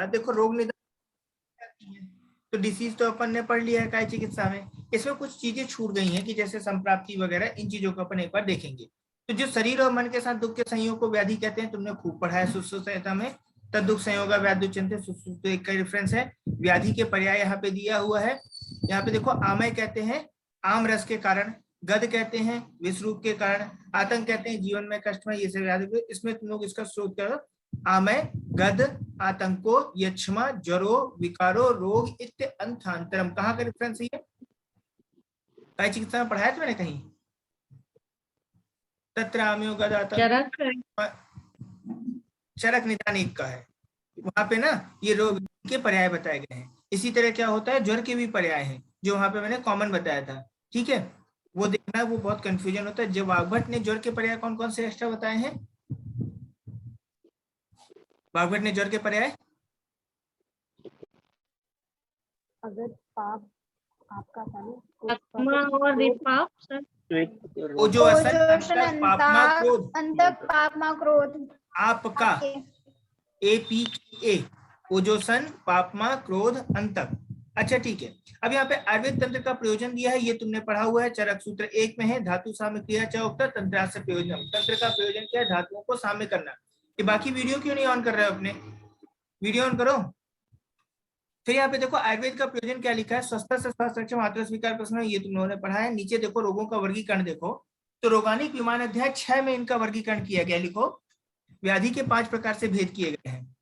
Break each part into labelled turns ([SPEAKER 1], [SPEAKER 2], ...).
[SPEAKER 1] देखो रोग निदान, तो डिसीज तो अपन ने पढ़ लिया है काय चिकित्सा में। इसमें कुछ चीजें छूट गई हैं कि जैसे संप्राप्ति वगैरह, इन चीजों को अपन एक बार देखेंगे। तो जो शरीर और मन के साथ दुख के संयोग को व्याधि कहते हैं, तुमने खूब पढ़ा है सुश्रुत संहिता में। तद दुख संयोग व्याधि उच्यन्ते, सुश्रुत एक का रेफरेंस है। व्याधि के पर्याय यहाँ पे दिया हुआ है। यहाँ पे देखो, आमय कहते हैं आम रस के कारण, गद कहते हैं विषरूप के कारण, आतंक कहते हैं जीवन में कष्ट में, ये सब व्याधि। इसमें तुम लोग इसका स्रोत करो, आमय, गद, आतंको, यक्ष्मा, ज्वरो, विकारो, रोग इत्य अंथांतरम। कहाँ का रेफरेंस है ये? काय चिकित्सा में पढ़ाया था मैंने कहीं? तत्र आमयो गद आतंक, चरक निदान एक का है। वहां पे ना ये रोग के पर्याय बताए गए हैं। इसी तरह क्या होता है, ज्वर के भी पर्याय हैं जो वहां पे मैंने कॉमन बताया था। ठीक है, वो देखना, वो बहुत कंफ्यूजन होता है। जब वाग्भट ने ज्वर के पर्याय कौन कौन से एक्स्ट्रा बताए हैं? वाग्भट ने ज्वर के पर्याय,
[SPEAKER 2] अगर पाप आपका
[SPEAKER 3] और विपाप सर,
[SPEAKER 1] ओजो असन अंतक पापमा क्रोध,
[SPEAKER 2] अंतक पापमा क्रोध,
[SPEAKER 1] आपका APA, ओजोसन पापमा क्रोध अंतक। अच्छा ठीक है, अब यहाँ पे आयुर्वेद तंत्र का प्रयोजन दिया है, ये तुमने पढ़ा हुआ है, चरक सूत्र 1 में है। धातु साम्य क्रिया च उक्ता तंत्रास्य प्रयोजन। तंत्र का प्रयोजन क्या है? धातुओं को साम्य करना। ये बाकी वीडियो क्यों नहीं ऑन कर रहे हो अपने? वीडियो ऑन करो। फिर यहाँ पे देखो आयुर्वेद का प्रयोजन क्या लिखा है, स्वस्थ से स्वास्थ्य रक्षण मात्र स्वीकार प्रश्न, ये तुम लोगों ने पढ़ा है। नीचे देखो रोगों का वर्गीकरण देखो, तो रोगानिक विमान अध्याय 6 में इनका वर्गीकरण किया गया। लिखो, व्याधि के 5 प्रकार से भेद किए गए हैं।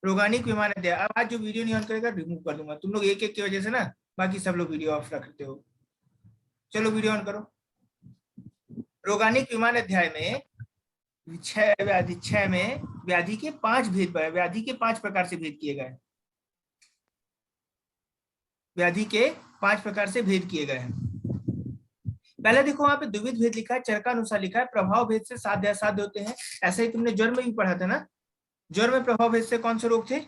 [SPEAKER 1] रोगानिक विमान अध्याय, अब आज जो वीडियो नहीं ऑन करेगा रिमूव कर दूंगा। तुम लोग एक एक की वजह से ना बाकी सब लोग वीडियो ऑफ रखते हो। चलो वीडियो ऑन करो। रोगानिक विमान अध्याय में 6 में व्याधि के 5 भेद, व्याधि के 5 प्रकार से भेद किए गए। व्याधि के 5 प्रकार से भेद किए गए हैं। पहले देखो वहां पे द्विविध भेद लिखा है, चरकानुसार लिखा है। प्रभाव भेद से साध्य असाध्य होते हैं। ऐसा ही तुमने ज्वर में भी पढ़ा था ना। ज्वर में प्रभाव भेद से कौन से रोग थे?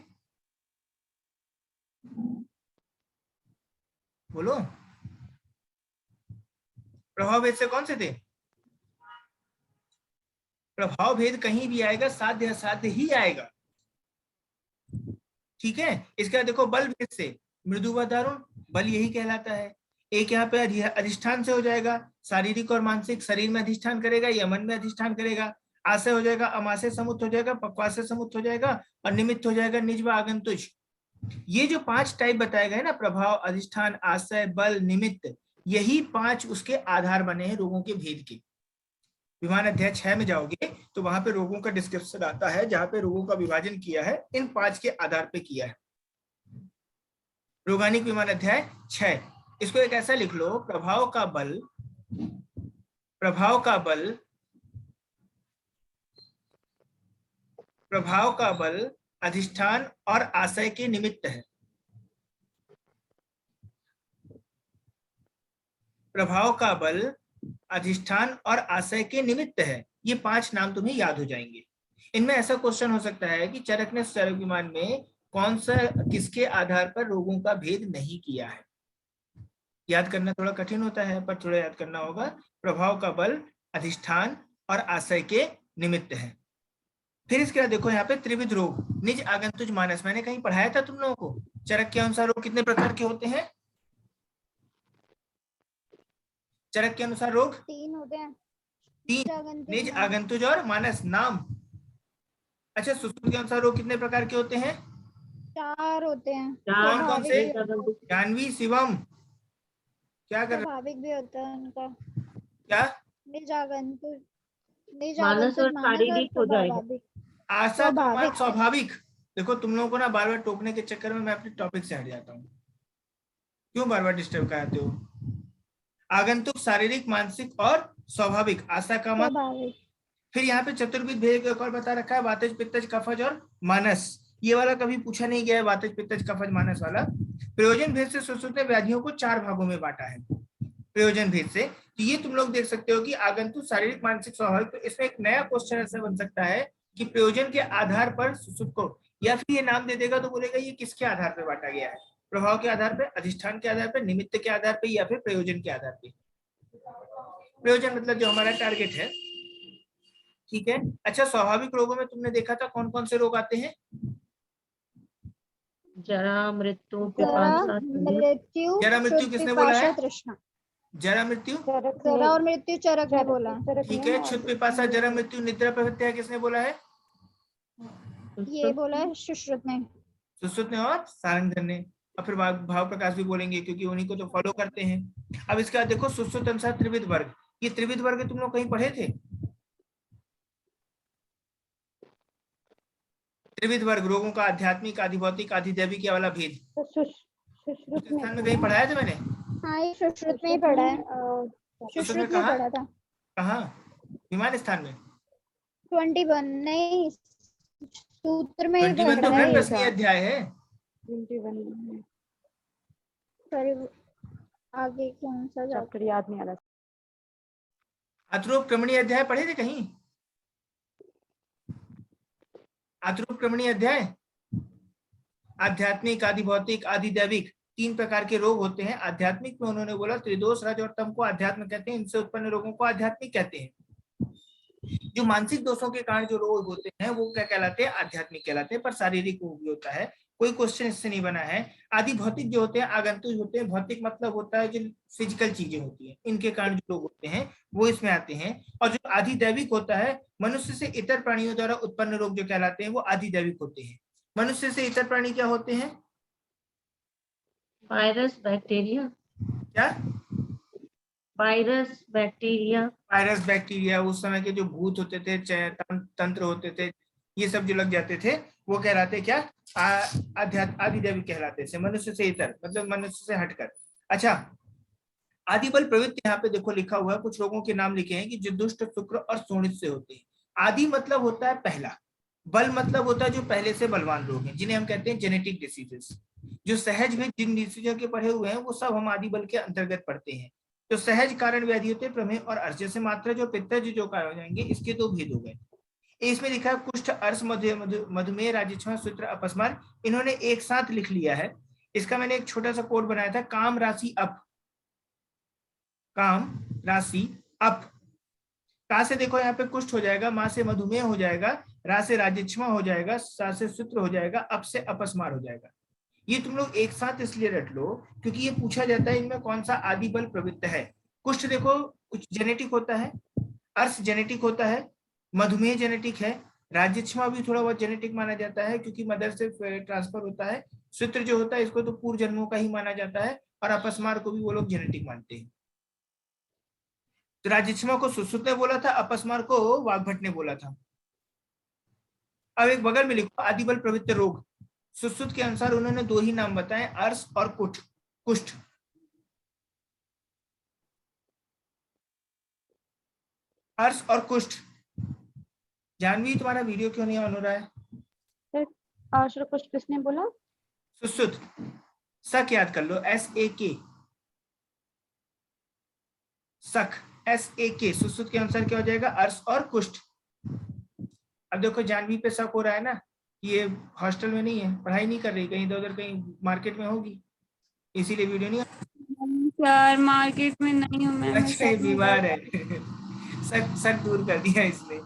[SPEAKER 1] बोलो, प्रभाव भेद से कौन से थे? प्रभाव भेद कहीं भी आएगा, साध्य असाध्य ही आएगा। ठीक है, इसका देखो बल भेद से मृदु व दारुण, बल यही कहलाता है। एक यहाँ पे अधिष्ठान से हो जाएगा, शारीरिक और मानसिक, शरीर में अधिष्ठान करेगा या मन में अधिष्ठान करेगा। आशय हो जाएगा, अमाशय समुत हो जाएगा, पक्वाशय समुत हो जाएगा, और निमित्त हो जाएगा निज व आगंतुज। ये जो 5 टाइप बताए गए ना, प्रभाव, अधिष्ठान, आशय, बल, निमित्त, यही 5 उसके आधार बने हैं रोगों के भेद के। विमान अध्याय 6 में जाओगे तो वहां पे रोगों का डिस्क्रिप्शन आता है, जहां पे रोगों का विभाजन किया है इन 5 के आधार पे किया है। रोगानिक विमान अध्याय 6, इसको एक ऐसा लिख लो, प्रभाव का बल, प्रभाव का बल, प्रभाव का बल अधिष्ठान और आशय के निमित्त है। प्रभाव का बल अधिष्ठान और आशय के निमित्त है। ये 5 नाम तुम्हें याद हो जाएंगे। इनमें ऐसा क्वेश्चन हो सकता है कि चरक ने चरक विमान में कौन सा, किसके आधार पर रोगों का भेद नहीं किया है। याद करना थोड़ा कठिन होता है, पर थोड़ा याद करना होगा। प्रभाव का बल अधिष्ठान और आशय के निमित्त है। फिर इसके बाद देखो यहाँ पे त्रिविध रोग, निज आगंतुज मानस, मैंने कहीं पढ़ाया था तुम लोगों को। चरक के अनुसार रोग कितने प्रकार के होते हैं? चरक के अनुसार रोग
[SPEAKER 2] 3 होते हैं।
[SPEAKER 1] 3, निज, आगंतुज और मानस, नाम। अच्छा, सुश्रुत के अनुसार रोग कितने प्रकार के होते हैं?
[SPEAKER 2] 4 होते हैं।
[SPEAKER 1] कौन कौन से? जानवी, शिवम, क्या कर रहे?
[SPEAKER 2] स्वाभाविक भी होता है उनका।
[SPEAKER 1] क्या?
[SPEAKER 2] निज आगंतुज,
[SPEAKER 3] मानस और शारीरिक हो जाएगा।
[SPEAKER 1] आशा का स्वाभाविक। देखो तुम लोगों को ना बार बार टोकने के चक्कर में मैं अपने टॉपिक से हट जाता हूँ। क्यों बार बार डिस्टर्ब कराते हो? आगंतुक, शारीरिक, मानसिक और स्वाभाविक। आशा का मान। फिर यहाँ पे चतुर्विध भेद एक और बता रखा है, वातज, पित्तज, कफज और मानस। ये वाला कभी पूछा नहीं गया है, वातज, पित्तज, कफज, मानस वाला। प्रयोजन भेद से सुश्रुत ने व्याधियों को 4 भागों में बांटा है। प्रयोजन भेद से, तो ये तुम लोग देख सकते हो कि आगंतुक, शारीरिक, मानसिक, स्वाभाविक। तो इसमें एक नया क्वेश्चन ऐसा बन सकता है कि प्रयोजन के आधार पर सुश्रुत को, या फिर ये नाम दे देगा तो बोलेगा ये किसके आधार पर बांटा गया है? प्रभाव के आधार पर, अधिष्ठान के आधार पर, निमित्त के आधार पर, या फिर प्रयोजन के आधार पर। प्रयोजन मतलब जो हमारा टारगेट है। ठीक है। अच्छा, स्वाभाविक रोगों में तुमने देखा था कौन कौन से रोग आते हैं?
[SPEAKER 3] जरा मृत्यु
[SPEAKER 2] जरा
[SPEAKER 3] पिपासा
[SPEAKER 2] मृत्यु
[SPEAKER 1] जरा मृत्यु
[SPEAKER 2] क्षुध
[SPEAKER 1] किसने बोला
[SPEAKER 2] पिपासा
[SPEAKER 1] है?
[SPEAKER 2] तृष्णा।
[SPEAKER 1] जरा मृत्यु,
[SPEAKER 2] जरा और मृत्यु चरक ने बोला।
[SPEAKER 1] ठीक है। क्षुध पिपासा जरा मृत्यु निद्रा प्रवृत्ति है किसने बोला है?
[SPEAKER 2] ये बोला है सुश्रुत ने।
[SPEAKER 1] सुश्रुत ने और सारंगधर ने। और फिर भाव प्रकाश भी बोलेंगे क्योंकि उन्हीं को तो फॉलो करते हैं। अब इसके बाद देखो सुश्रुत अनुसार त्रिविध वर्ग। ये त्रिविध वर्ग तुम लोग कहीं पढ़े थे? त्रिविध वर्ग रोगों का आध्यात्मिक, आधिभौतिक, आधिदैविक वाला भेद स्थान में कहीं पढ़ाया था मैंने?
[SPEAKER 2] हाँ ये सुश्रुत में ही पढ़ा है।
[SPEAKER 1] सुश्रुत में
[SPEAKER 2] सुश्रुत में पढ़ा था।
[SPEAKER 1] कहाँ? विमान स्थान में
[SPEAKER 2] 21 नहीं, सूत्र में ही
[SPEAKER 1] 21 तो
[SPEAKER 2] पढ़ा
[SPEAKER 1] ब्रह्म
[SPEAKER 2] है।
[SPEAKER 1] रश्मि अध्याय है।
[SPEAKER 2] सॉरी आगे कौन सा चैप्टर याद नहीं आ रहा।
[SPEAKER 1] आत्रोप क्रमणीय अध्याय पढ़े थे कहीं? आत्रोप क्रमणीय अध्याय, आध्यात्मिक, आधिभौतिक, आधिदैविक 3 प्रकार के रोग होते हैं। आध्यात्मिक में उन्होंने बोला त्रिदोष, रज और तम को आध्यात्म कहते हैं, इनसे उत्पन्न रोगों को आध्यात्मिक कहते हैं। जो मानसिक दोषों के कारण जो रोग होते हैं वो क्या कहलाते हैं? आध्यात्मिक कहलाते हैं। पर शारीरिक रोग भी होता है, कोई क्वेश्चन इससे नहीं बना है। आदि भौतिक जो होते हैं आगंतुक होते हैं। भौतिक मतलब होता है जो फिजिकल चीजें होती हैं, इनके कारण जो रोग होते हैं वो इसमें आते हैं। और जो आधिदैविक होता है, मनुष्य से इतर प्राणियों द्वारा उत्पन्न रोग जो कहलाते हैं वो आधिदैविक होते हैं। मनुष्य से इतर प्राणी क्या होते हैं?
[SPEAKER 3] वायरस बैक्टीरिया,
[SPEAKER 1] क्या?
[SPEAKER 3] वायरस बैक्टीरिया,
[SPEAKER 1] वायरस बैक्टीरिया, उस समय के जो भूत होते थे, तंत्र होते थे, ये सब जो लग जाते थे वो कहलाते क्या? आधिदैविक कहलाते थे। मनुष्य से इतर मतलब मनुष्य से हटकर। अच्छा, आदि बल प्रवृत्ति यहाँ पे देखो लिखा हुआ है, कुछ रोगों के नाम लिखे हैं कि जो दुष्ट, शुक्र और शोणित से होते हैं। आदि मतलब होता है पहला, बल मतलब होता है जो पहले से बलवान रोग हैं, जिन्हें हम कहते हैं जेनेटिक डिसीजेस। जो सहज में जिन डिसीजों के पढ़े हुए हैं वो सब हम आदि बल के अंतर्गत पढ़ते हैं। तो सहज कारण व्याधि होते हैं प्रमेह और अर्श। जैसे मात्रा जो पित्तज जो कारण हो जाएंगे, इसके 2 भेद हो गए। इसमें लिखा है कुष्ठ, अर्श, मधुमेह, राजच्छा, सूत्र, अपस्मार, इन्होंने एक साथ लिख लिया है। इसका मैंने एक छोटा सा कोड बनाया था, काम राशि अप, काम राशि अप। का से देखो यहाँ पे कुष्ठ हो जाएगा, माँ से मधुमेह हो जाएगा, रा से राजच्छमा हो जाएगा, सा से सूत्र हो जाएगा, अप से अपस्मार हो जाएगा। ये तुम लोग एक साथ इसलिए रट लो क्योंकि ये पूछा जाता है इनमें कौन सा आदि बल प्रवृत्त है। कुष्ठ देखो कुछ जेनेटिक होता है, अर्श जेनेटिक होता है, मधुमेह जेनेटिक है, राजच्छमा भी थोड़ा बहुत जेनेटिक माना जाता है क्योंकि मदर से ट्रांसफर होता है। सूत्र जो होता है इसको तो पूर्व जन्मों का ही माना जाता है, और अपस्मार को भी वो लोग जेनेटिक मानते हैं। तो राजच्छमा को सुश्रुत ने बोला था, अपस्मार को वाग्भट ने बोला था। अब एक बगल में लिखो आदि बल प्रवृत्त रोग। सुश्रुत के अनुसार उन्होंने 2 ही नाम बताए, अर्श और कुष्ठ। अर्श और कुष्ठ। जानवी तुम्हारा वीडियो क्यों नहीं ऑन हो रहा है?
[SPEAKER 2] अर्श और कुष्ठ किसने बोला?
[SPEAKER 1] सुश्रुत। सक याद कर लो, SAK, सक, SAK। सुश्रुत के अनुसार क्या हो जाएगा? अर्श और कुष्ठ। अब देखो जानवी पे शक हो रहा है ना, ये हॉस्टल में नहीं है, पढ़ाई नहीं कर रही, कहीं इधर उधर कहीं मार्केट में होगी, इसीलिए वीडियो नहीं।
[SPEAKER 4] सर मार्केट में नहीं हूँ मैं।
[SPEAKER 1] अच्छा ये बीमार है। शक दूर कर दिया इसने।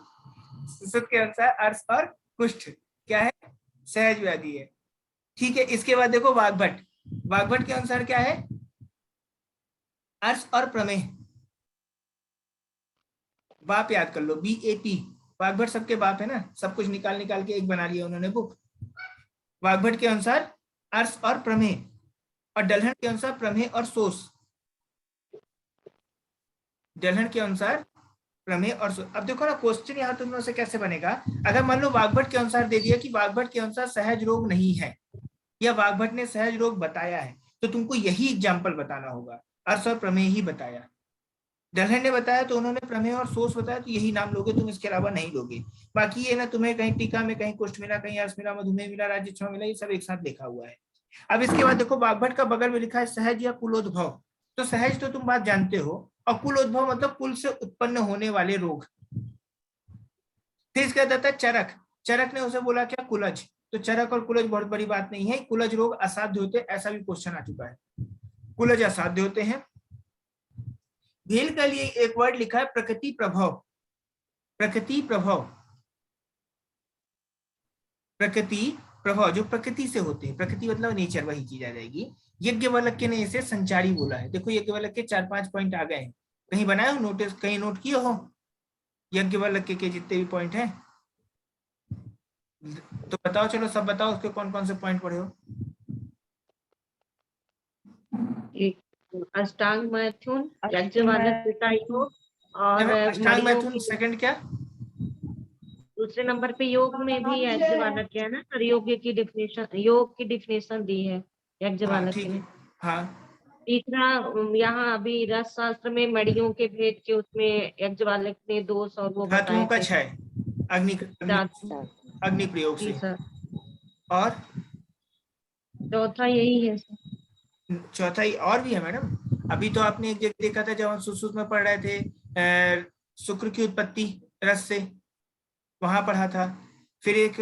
[SPEAKER 1] सुश्रुत के अनुसार अर्श और कुष्ठ क्या है? सहज व्याधि है। ठीक है, इसके बाद देखो वाग्भट। वाग्भट के अनुसार क्या है? अर्श और प्रमेह। बाप याद कर लो, BAP। वाग्भट सबके बाप है ना, सब कुछ निकाल निकाल के एक बना लिया उन्होंने बुक। वाग्भट के अनुसार अर्श और प्रमेह, और डलहन के अनुसार प्रमेह और सोस। डलहन के अनुसार प्रमेह और सोस। अब देखो ना क्वेश्चन यहाँ तुम लोगों से कैसे बनेगा। अगर मान लो वाग्भट के अनुसार दे दिया कि वाग्भट के अनुसार सहज रोग नहीं है, या वाग्भट ने सहज रोग बताया है, तो तुमको यही एग्जाम्पल बताना होगा, अर्श और प्रमेह ही बताया। डलहन ने बताया तो उन्होंने प्रमेय और सोस बताया, तो यही नाम लोगे तुम, इसके अलावा नहीं लोगे। बाकी ये ना तुम्हें कहीं टीका में कहीं कुष्ठ मिला, कहीं अर्श मिला, मधुमेह मिला, राजच्छमा मिला, ये सब एक साथ लिखा हुआ है। अब इसके बाद देखो वाग्भट का बगल में लिखा है सहज या कुलोद्भव। तो सहज तो तुम बात जानते हो, और कुलोद्भव मतलब कुल से उत्पन्न होने वाले रोग। फिर इसका जाता है चरक। चरक ने उसे बोला क्या? कुलज। तो चरक और कुलज बहुत बड़ी बात नहीं है, कुलज रोग असाध्य होते, ऐसा भी क्वेश्चन आ चुका है। कुलज असाध्य होते हैं। भेल के लिए एक वर्ड लिखा है प्रकृति प्रभाव। प्रकृति प्रभाव, प्रकृति प्रभाव जो प्रकृति से होते हैं, प्रकृति मतलब नेचर, वही चीज आ जाएगी। यज्ञवल्क्य ने इसे संचारी बोला है। देखो यज्ञवल्क्य के 4-5 पॉइंट आ गए हैं, कहीं बनाए हो नोटिस, कहीं नोट किए हो यज्ञवल्क्य के जितने भी पॉइंट हैं? तो बताओ, चलो सब बताओ उसके कौन कौन से पॉइंट पढ़े हो।
[SPEAKER 3] अष्टांग मैथुन, यज्ञवालक्यता योग और
[SPEAKER 1] अष्टांग
[SPEAKER 3] मणियों
[SPEAKER 1] मैथुन,
[SPEAKER 3] की
[SPEAKER 1] सेकंड क्या?
[SPEAKER 3] दूसरे नंबर पे योग में भी यज्ञवालक्य है ना, और योग की डिफिनेशन दी है
[SPEAKER 1] हाँ
[SPEAKER 3] यज्ञवालक्य
[SPEAKER 1] ठीक
[SPEAKER 3] ने।
[SPEAKER 1] है। हाँ
[SPEAKER 3] तीसरा यहाँ अभी रस शास्त्र में मणियों के भेद के उसमें यज्ञवालक्य ने दोष और वो
[SPEAKER 1] धातुओं
[SPEAKER 3] बताए
[SPEAKER 1] का
[SPEAKER 3] थे।
[SPEAKER 1] 6 अग्नि प्रयोग
[SPEAKER 3] जी
[SPEAKER 1] से।
[SPEAKER 3] सर।
[SPEAKER 1] और
[SPEAKER 3] चौथा यही है सर।
[SPEAKER 1] चौथा ही और भी है मैडम। अभी तो आपने एक जगह देखा था जब हम सुश्रुत में पढ़ रहे थे, शुक्र की उत्पत्ति रस से, वहां पढ़ा था। फिर एक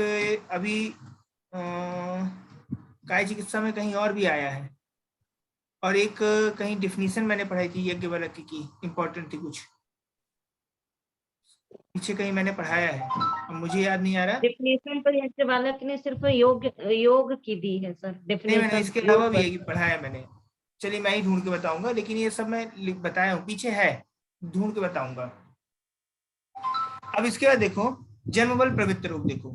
[SPEAKER 1] अभी काय चिकित्सा में कहीं और भी आया है, और एक कहीं डिफिनीशन मैंने पढ़ाई थी यज्ञवल्क्य की, इंपॉर्टेंट थी कुछ, पीछे कहीं मैंने पढ़ाया है, अब मुझे याद नहीं आ रहा।
[SPEAKER 3] डिफिनेशन तो यज्ञवालक्य ने सिर्फ योग की दी है सर,
[SPEAKER 1] नहीं मैंने
[SPEAKER 3] डिफिनेशन
[SPEAKER 1] इसके अलावा
[SPEAKER 3] योग
[SPEAKER 1] भी
[SPEAKER 3] पर।
[SPEAKER 1] यही पढ़ा है मैंने। चलिए मैं ही ढूंढ के बताऊंगा, लेकिन ये सब मैं बताया हूँ, पीछे है, ढूंढ के बताऊंगा। अब इसके बाद देखो जन्म बल प्रवृत्त रोग। देखो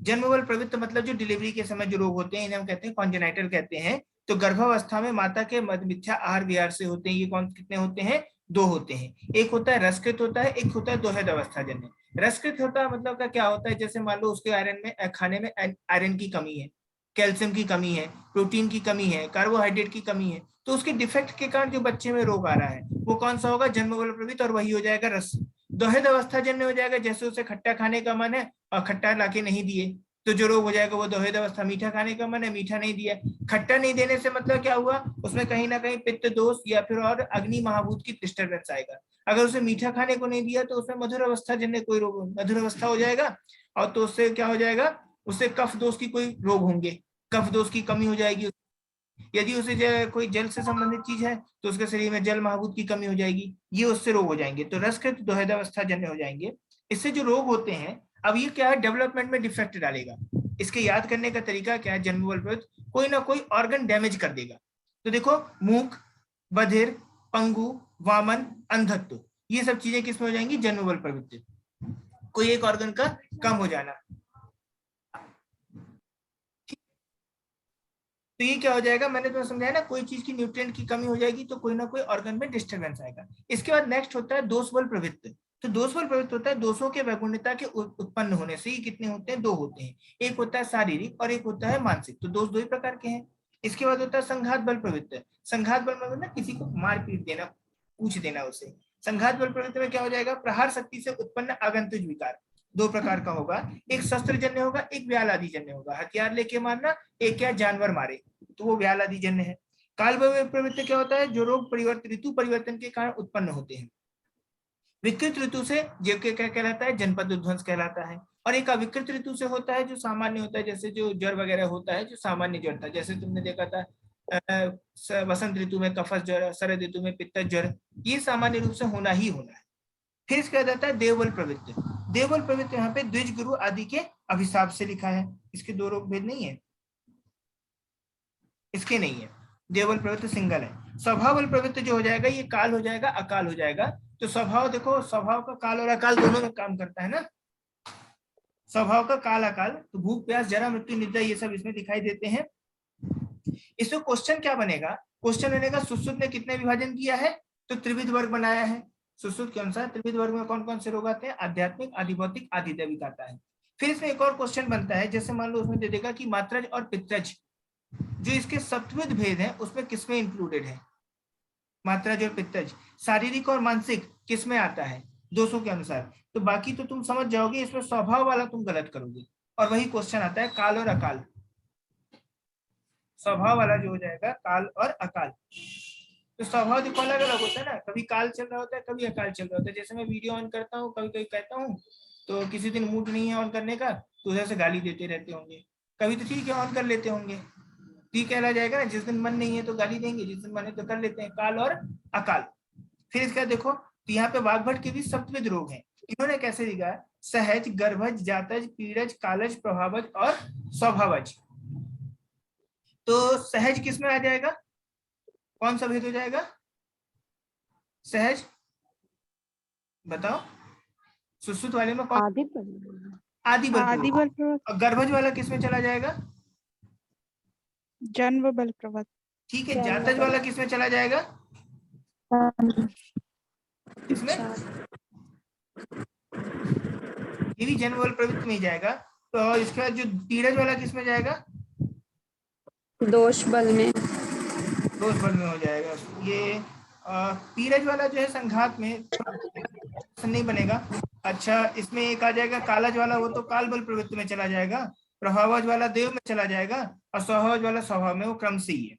[SPEAKER 1] जन्म बल प्रवृत्त मतलब जो डिलीवरी के समय जो रोग होते हैं, इन्हें हम कहते हैं कॉन्जेनाइटल कहते हैं। तो गर्भावस्था में माता के मिथ्या आहार विहार से होते हैं। ये कौन कितने होते हैं? 2 होते हैं। एक होता है रसकृत होता है, एक होता है दोहद अवस्था जन्य। रसकृत होता है मतलब का क्या होता है, जैसे मान लो उसके आयरन में, खाने में आयरन की कमी है, कैल्शियम की कमी है, प्रोटीन की कमी है, कार्बोहाइड्रेट की कमी है, तो उसके डिफेक्ट के कारण जो बच्चे में रोग आ रहा है वो कौन सा होगा? जन्म बल प्रवृत्त, और वही हो जाएगा रस। दोहद अवस्था जन्य हो जाएगा, जैसे उसे खट्टा खाने का मन है और खट्टा लाके नहीं दिए, तो जो रोग हो जाएगा वो दोहद अवस्था। मीठा खाने का मन है, मीठा नहीं दिया। खट्टा नहीं देने से मतलब क्या हुआ? उसमें कहीं ना कहीं पित्त दोष या फिर और अग्नि महाभूत की डिस्टर्बेंस आएगा। अगर उसे मीठा खाने को नहीं दिया तो उसमें मधुर अवस्था जन्य कोई रोग, मधुर अवस्था हो जाएगा, और तो उससे क्या हो जाएगा? उससे कफ दोष की कोई रोग होंगे, कफ दोष की कमी हो जाएगी। यदि उसे कोई जल से संबंधित चीज है तो उसके शरीर में जल महाभूत की कमी हो जाएगी, ये उससे रोग हो जाएंगे, तो रसकृत दोहद अवस्था जन्य हो जाएंगे। इससे जो रोग होते हैं, अब ये क्या है, डेवलपमेंट में डिफेक्ट डालेगा। इसके याद करने का तरीका क्या है? जन्म बल प्रवृत्त कोई ना कोई ऑर्गन डैमेज कर देगा। तो देखो मूक, बधिर, पंगु, वामन, अंधत्व, ये सब चीजें किसमें हो जाएंगी? जन्म बल प्रवृत्ति। कोई एक ऑर्गन का कम हो जाना, तो ये क्या हो जाएगा? मैंने तुम्हें समझाया ना, कोई चीज की न्यूट्रिएंट की कमी हो जाएगी तो कोई ना कोई ऑर्गन में डिस्टर्बेंस आएगा। इसके बाद नेक्स्ट होता है दोष बल प्रवृत्त। तो दोष बल प्रवृत्त होता है दोषों के वैगुण्यता के उत्पन्न होने से। ये कितने होते हैं? 2 होते हैं, एक होता है शारीरिक और एक होता है मानसिक। तो दोष 2 ही प्रकार के हैं। इसके बाद होता है संघात बल प्रवृत्त। संघात बल मतलब किसी को मार पीट देना, पूछ देना उसे। संघात बल प्रवृत्ति में क्या हो जाएगा? प्रहार शक्ति से उत्पन्न आगंतुक विकार। 2 प्रकार का होगा, एक शस्त्र जन्य होगा, एक व्याल आदि जन्य होगा। हथियार लेके मारना, एक क्या जानवर मारे, तो वो व्याल आदि जन्य है। काल प्रवृत्ति क्या होता है? जो रोग परिवर्तन, ऋतु परिवर्तन के कारण उत्पन्न होते हैं। विकृत ऋतु से जो क्या कहलाता है? जनपद उध्वंस कहलाता है। और एक अविकृत ऋतु से होता है जो सामान्य होता है, जैसे जो ज्वर वगैरह होता है, जो सामान्य ज्वर था, जैसे तुमने देखा था वसंत ऋतु में कफस ज्वर, शरद ऋतु में पित्त ज्वर, ये सामान्य रूप से होना ही होना है। फिर इसका जाता है देवबल प्रवृत्ति। देवबल प्रवृत्ति यहाँ पे द्विज गुरु आदि के अभिशाप से लिखा है। इसके 2 रोग भेद नहीं है, इसके नहीं है। देवबल प्रवृत्ति सिंगल है। स्वभाव बल प्रवृत्ति जो हो जाएगा, ये काल हो जाएगा, अकाल हो जाएगा। तो स्वभाव देखो, स्वभाव का काल और अकाल दोनों में काम करता है ना। स्वभाव का काल अकाल, तो भूख प्यास जरा मृत्यु निद्रा ये सब इसमें दिखाई देते हैं। इसमें क्वेश्चन क्या बनेगा? क्वेश्चन बनेगा सुश्रुत ने कितने विभाजन किया है? तो त्रिविध वर्ग बनाया है। सुश्रुत के अनुसार त्रिविध वर्ग में कौन कौन से रोग आते हैं? आध्यात्मिक, आधिभौतिक, आधिदैविक आता है। फिर इसमें एक और क्वेश्चन बनता है, जैसे मान लो उसमें दे देगा कि मात्रज और पित्रज जो इसके सप्तविध भेद है उसमें किसमें इंक्लूडेड है? मात्रज और पित्रज। शारीरिक और मानसिक किसमें आता है? दोषों के अनुसार। तो बाकी तो तुम समझ जाओगे, इसमें स्वभाव वाला तुम गलत करोगे, और वही क्वेश्चन आता है काल और अकाल। स्वभाव वाला जो हो जाएगा काल और अकाल। तो स्वभाव देखो अलग अलग होता है ना, कभी काल चल रहा होता है, कभी अकाल चल रहा होता है। जैसे मैं वीडियो ऑन करता हूँ, कभी कभी कहता हूँ, तो किसी दिन मूड नहीं है ऑन करने का, तो उधर से गाली देते रहते होंगे। कभी तो ठीक है ऑन कर लेते होंगे, ठीक कहला जाएगा ना। जिस दिन मन नहीं है तो गाली देंगे, जिस दिन मन है तो कर लेते हैं। काल और अकाल। फिर इसका देखो, तो यहाँ पे वाग्भट के भी सप्तविध रोग हैं। इन्होंने कैसे लिखा है? सहज, गर्भज, जातज, पीड़ज, कालज, प्रभावज और स्वभावज। तो सहज किस में आ जाएगा, कौन सा भेद हो जाएगा सहज, बताओ। सुश्रुत वाले में कौन,
[SPEAKER 2] आदि बल
[SPEAKER 1] आदि बल
[SPEAKER 4] आदि
[SPEAKER 1] प्रवृत्त।
[SPEAKER 4] बल प्रवृत्त,
[SPEAKER 1] और गर्भज वाला किस में चला जाएगा,
[SPEAKER 4] जन्म बल प्रवृत्त,
[SPEAKER 1] ठीक है।
[SPEAKER 2] जन्म
[SPEAKER 1] जातज
[SPEAKER 2] बल।
[SPEAKER 1] वाला किस में चला जाएगा, किसमें, ये भी जन्म बल प्रवृत्त में ही जाएगा। तो इसके बाद जो पीड़ज वाला किस में जाएगा,
[SPEAKER 4] दोष बल में,
[SPEAKER 1] दोष बल में हो जाएगा। ये पीरज वाला जो है संघात में नहीं बनेगा। अच्छा, इसमें एक आ जाएगा कालज वाला, वो तो काल बल प्रवृत्ति में चला जाएगा। प्रभावज वाला देव में चला जाएगा, और स्वभावज वाला स्वभाव में, वो क्रम से ही है,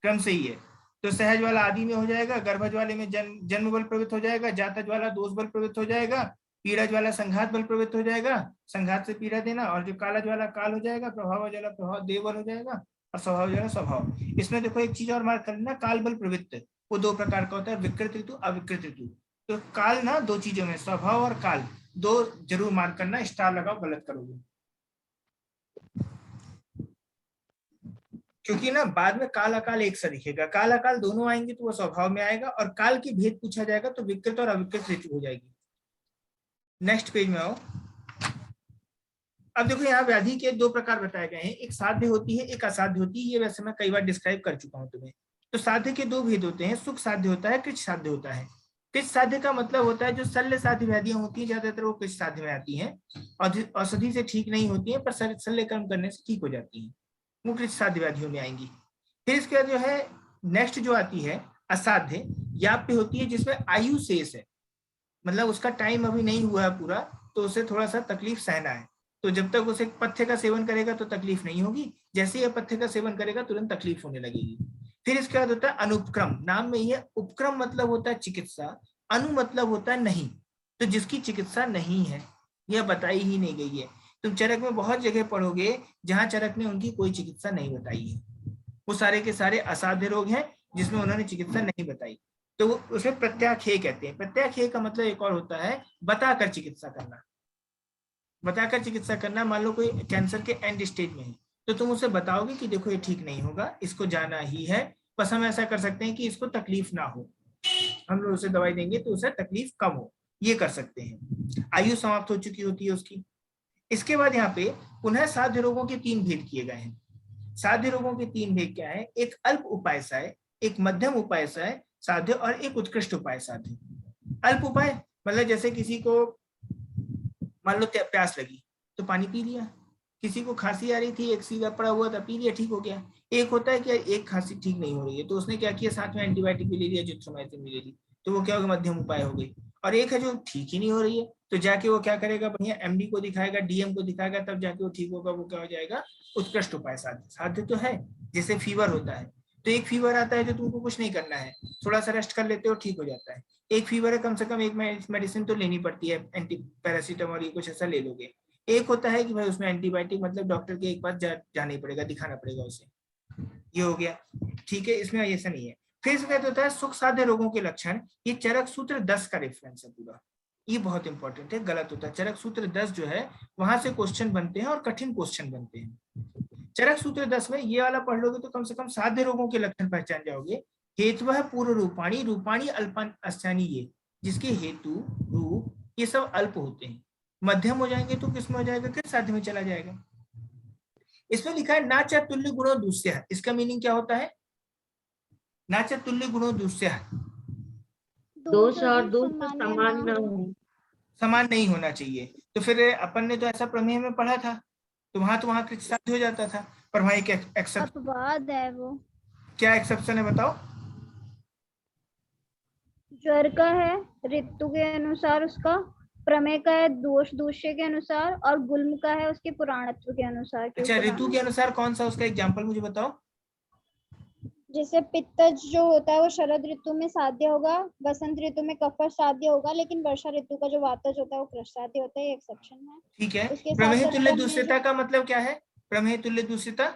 [SPEAKER 1] क्रम से ही है। तो सहज वाला आदि में हो जाएगा, गर्भज वाले में जन्म बल प्रवृत्त हो जाएगा, जातज वाला दोष बल प्रवृत्त हो जाएगा, पीड़ज वाला संघात बल प्रवृत्त हो जाएगा, संघात से पीड़ा देना, और जो कालज वाला काल हो जाएगा, प्रभावज वाला प्रभाव देव बल हो जाएगा, और स्वभाव वाला स्वभाव। इसमें देखो एक चीज और मार्क कर लेना, काल बल प्रवृत्त वो दो प्रकार का होता है, विकृत ऋतु, अविकृत ऋतु। तो काल ना दो चीजों में, स्वभाव और काल, दो जरूर मार्क करना, स्टार लगाओ गलत करोगे, क्योंकि ना बाद में काल अकाल एक सा दिखेगा, काल अकाल दोनों आएंगे तो वो स्वभाव में आएगा, और काल की भेद पूछा जाएगा तो विकृत और अविकृत ऋतु हो जाएगी। नेक्स्ट पेज में आओ। अब देखो यहाँ व्याधि के दो प्रकार बताए गए हैं, एक साध्य होती है, एक असाध्य होती है। ये वैसे मैं कई बार डिस्क्राइब कर चुका हूँ तुम्हें। तो साध्य के दो भेद होते हैं, सुख साध्य होता है, कृच साध्य होता है। कृच साध्य का मतलब होता है जो शल्य साध्य व्याधियां होती हैं, ज्यादातर वो कृच साध्य में आती हैं, औषधि से ठीक नहीं होती है, पर शल्य कर्म करने से ठीक हो जाती है, वो कृच साध्य व्याधियों में आएंगी। फिर इसके बाद जो है नेक्स्ट जो आती है असाध्य, याप्य होती है, जिसमें आयु शेष है, मतलब उसका टाइम अभी नहीं हुआ है पूरा, तो उसे थोड़ा सा तकलीफ सहना है। तो जब तक उसे पथ्य का सेवन करेगा तो तकलीफ नहीं होगी, जैसे ही पथ्य का सेवन करेगा तुरंत तकलीफ होने लगेगी। फिर इसके बाद होता है अनुपक्रम, नाम में ये उपक्रम मतलब होता है चिकित्सा, अनु मतलब होता है नहीं, तो जिसकी चिकित्सा नहीं है, यह बताई ही नहीं गई है। तुम चरक में बहुत जगह पढ़ोगे जहां चरक ने उनकी कोई चिकित्सा नहीं बताई है, वो सारे के सारे असाध्य रोग हैं जिसमें उन्होंने चिकित्सा नहीं बताई, तो उसे प्रत्याख्येय कहते हैं। प्रत्याख्येय का मतलब एक और होता है बताकर चिकित्सा करना, बताकर चिकित्सा करना। मान लो कोई कैंसर के एंड स्टेज में है, तो तुम उसे बताओगे कि देखो ये ठीक नहीं होगा, इसको जाना ही है, बस हम ऐसा कर सकते हैं कि इसको तकलीफ ना हो, हम लोग उसे दवाई देंगे तो उसे तकलीफ कम हो, ये कर सकते हैं। आयु समाप्त हो चुकी होती है उसकी। इसके बाद यहाँ पे पुनः साध्य रोगों के तीन भेद किए गए हैं। साध्य रोगों के तीन भेद क्या है, एक अल्प उपाय साय, एक मध्यम उपाय साय साध्य, और एक उत्कृष्ट उपाय साध्य। अल्प उपाय मतलब जैसे किसी को मान लो प्यास लगी तो पानी पी लिया, किसी को खांसी आ रही थी, एक सीधा पड़ा हुआ था, पी लिया, ठीक हो गया। एक होता है कि एक खांसी ठीक नहीं हो रही है तो उसने क्या किया, साथ में एंटीबायोटिक भी ले लिया, जिथ्रोमाइसिन भी ले ली, तो वो क्या होगा, मध्यम उपाय हो गई। और एक है जो ठीक ही नहीं हो रही है, तो जाके वो क्या करेगा, बढ़िया एमडी को दिखाएगा, डीएम को दिखाएगा, तब जाके वो ठीक होगा, वो क्या हो जाएगा, उत्कृष्ट उपाय साध्य। साध्य तो है, जैसे फीवर होता है, तो एक फीवर आता है जो तुमको कुछ नहीं करना है, थोड़ा सा रेस्ट कर लेते हो ठीक हो जाता है। एक फीवर है, कम से कम एक मेडिसिन तो लेनी पड़ती है, एंटी पैरासीटामोल ये कुछ ऐसा ले लोगे। एक होता है कि भाई उसमें एंटीबायोटिक, मतलब डॉक्टर के एक पास जाना ही पड़ेगा, दिखाना पड़ेगा उसे, ये हो गया, ठीक है, इसमें ऐसा नहीं है। फिर इसमें होता है सुख साध्य रोगों के लक्षण, ये चरक सूत्र 10 का रेफरेंस है पूरा, ये बहुत इंपॉर्टेंट है, गलत होता है। चरक सूत्र 10 जो है वहां से क्वेश्चन बनते हैं और कठिन क्वेश्चन बनते हैं। चरक सूत्र 10 में ये वाला पढ़ लोगे तो कम से कम साध्य रोगों के लक्षण पहचान जाओगे। हेतु है पूर्व रूपाणी, रूपाणी अल्पानी, ये जिसके हेतु रूप ये सब अल्प होते हैं। मध्यम हो जाएंगे तो किसमें हो जाएगा, किस साध्य में चला जाएगा। इसमें लिखा है ना च तुल्य गुणों दूसरा, इसका मीनिंग क्या होता है, ना च तुल्य गुणों दूसरा,
[SPEAKER 3] दोष और दोष समान न हो,
[SPEAKER 1] समान नहीं होना चाहिए। तो फिर अपन ने तो ऐसा प्रमेय में पढ़ा था, तो वहां कृत साध्य हो जाता था, पर वहां एक एक्सेप्शन,
[SPEAKER 2] अपवाद है वो।
[SPEAKER 1] क्या एक्सेप्शन है बताओ।
[SPEAKER 2] ज्वर का है ऋतु के अनुसार उसका, प्रमेय का है दोष दूष्य के अनुसार, और गुल्म का है उसके पुराणत्व के अनुसार।
[SPEAKER 1] अच्छा, ऋतु के अनुसार कौन सा, उसका एग्जांपल मुझे बताओ।
[SPEAKER 2] जैसे पित्तज जो होता है वो शरद ऋतु में साध्य होगा, वसंत ऋतु में कफज साध्य होगा, लेकिन वर्षा ऋतु का जो वातज होता है वो कृष साध्य होता है, ये एक्सेप्शन है।
[SPEAKER 1] ठीक है,
[SPEAKER 2] उसके साथ
[SPEAKER 1] प्रमेय
[SPEAKER 2] साथ
[SPEAKER 1] तुल्य
[SPEAKER 2] प्रमेय
[SPEAKER 1] दूसरता का मतलब क्या है, प्रमेय तुल्य दूसरता